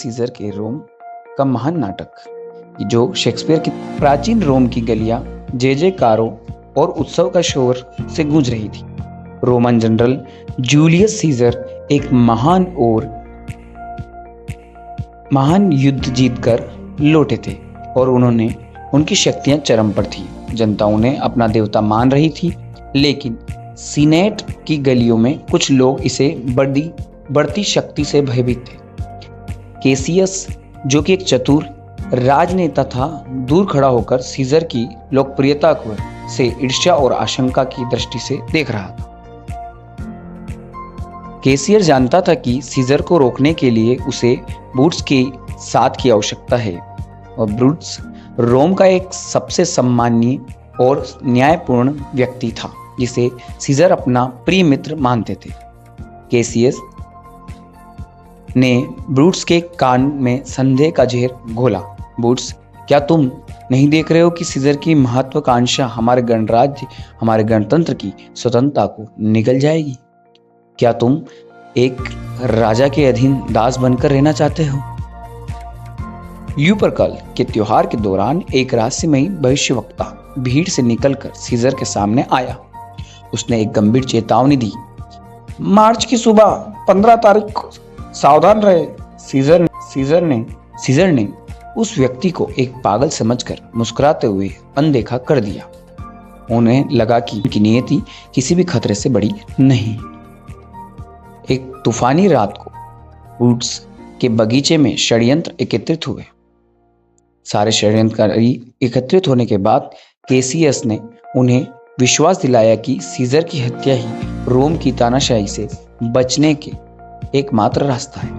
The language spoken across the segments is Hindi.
सीजर के रोम का महान नाटक, जो शेक्सपियर की प्राचीन रोम की गलियां जय-जयकारों और उत्सव का शोर से गूंज रही थी। रोमन जनरल जूलियस सीजर एक महान युद्ध जीतकर लौटे थे और उनकी शक्तियां चरम पर थी। जनता उन्हें अपना देवता मान रही थी, लेकिन सीनेट की गलियों में कुछ लोग इसे बढ़ती शक्ति से भयभीत थे। कैसियस, जो कि एक चतुर राजनेता था, दूर खड़ा होकर सीजर की लोकप्रियता को से ईर्ष्या और आशंका की दृष्टि से देख रहा था। कैसियर जानता था कि सीजर को रोकने के लिए उसे ब्रूटस के साथ की आवश्यकता है, और ब्रूटस रोम का एक सबसे सम्मानीय और न्यायपूर्ण व्यक्ति था, जिसे सीजर अपना प्रिय मित्र मानते थे। कैसियस ने ब्रूटस के कान में संदेह का जहर घोला। ब्रूटस, क्या तुम नहीं देख रहे हो कि सीजर की महत्वाकांक्षा हमारे गणराज्य, हमारे गणतंत्र की स्वतंत्रता को निगल जाएगी? क्या तुम एक राजा के अधीन दास बनकर रहना चाहते हो? ल्यूपरकल के त्योहार के दौरान एक रहस्यमयी भविष्यवक्ता भीड़ से निकलकर सीजर के सामने आया। उसने एक गंभीर चेतावनी दी। मार्च की सुबह 15 तारीख को सावधान रहे। सीजर ने उस व्यक्ति को एक पागल समझकर मुस्कुराते हुए अनदेखा कर दिया। उन्हें लगा कि उनकी नियति किसी भी खतरे से बड़ी नहीं। एक तूफानी रात को वुड्स के बगीचे में षड्यंत्र एकत्रित हुए। सारे षड्यंत्रकारी एकत्रित होने के बाद कैसियस ने उन्हें विश्वास दिलाया कि सीजर की हत्या ही रोम की तानाशाही से बचने के एकमात्र रास्ता है।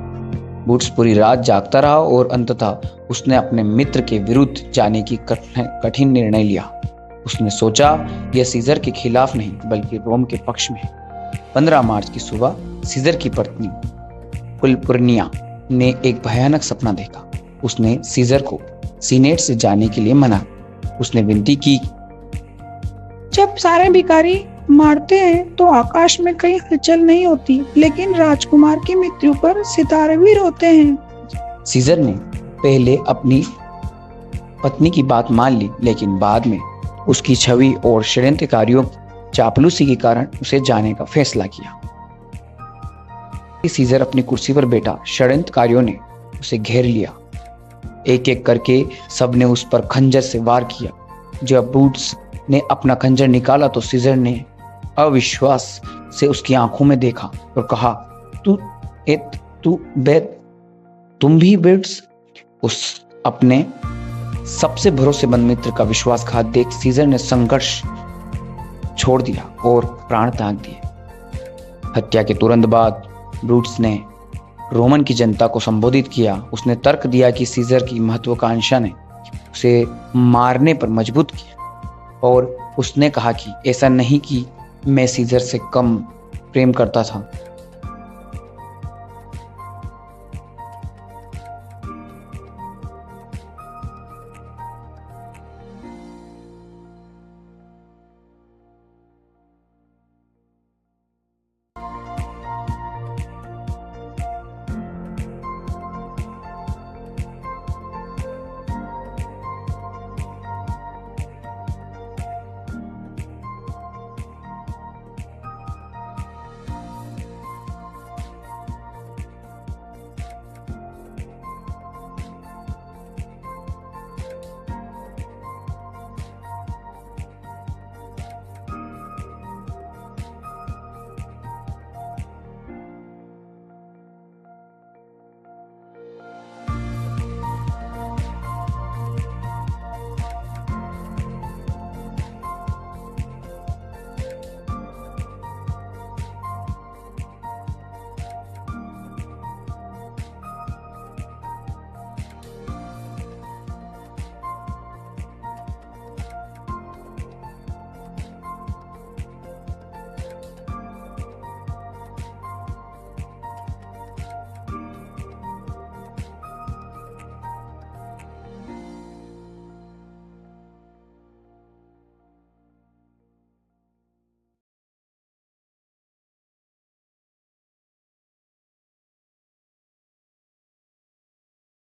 वुड्स पूरी रात जागता रहा और अंततः उसने अपने मित्र के विरुद्ध जाने की कठिन निर्णय लिया। उसने सोचा, यह सीजर के खिलाफ नहीं बल्कि रोम के पक्ष में है। 15 मार्च की सुबह सीजर की पत्नी कुलपुर्निया ने एक भयानक सपना देखा। उसने सीजर को सीनेट से जाने के लिए मना। उसने विनती की, जब सारे भिखारी मारते हैं तो आकाश में कहीं हलचल नहीं होती, लेकिन राजकुमार की मृत्यु पर सितारे भी रोते हैं। सीजर ने पहले अपनी पत्नी की बात मान ली, लेकिन बाद में उसकी छवि और षड्यंत्रकारियों चापलूसी के कारण उसे जाने का फैसला किया। सीजर अपनी कुर्सी पर बैठा, षड्यंत्रकारियों ने उसे घेर लिया। एक एक करके सबने उस पर खंजर से वार किया। जब ब्रूटस ने अपना खंजर निकाला तो सीजर ने अविश्वास से उसकी आंखों में देखा और कहा, तुम भी ब्रूटस? उस अपने सबसे भरोसेमंद मित्र का विश्वासघात देख सीजर ने संघर्ष छोड़ दिया और प्राण त्याग दिए। हत्या के तुरंत बाद ब्रूटस ने रोमन की जनता को संबोधित किया। उसने तर्क दिया कि सीजर की महत्वाकांक्षा ने उसे मारने पर मजबूर किया, और उसने कहा कि ऐसा नहीं कि मैं सीजर से कम प्रेम करता था,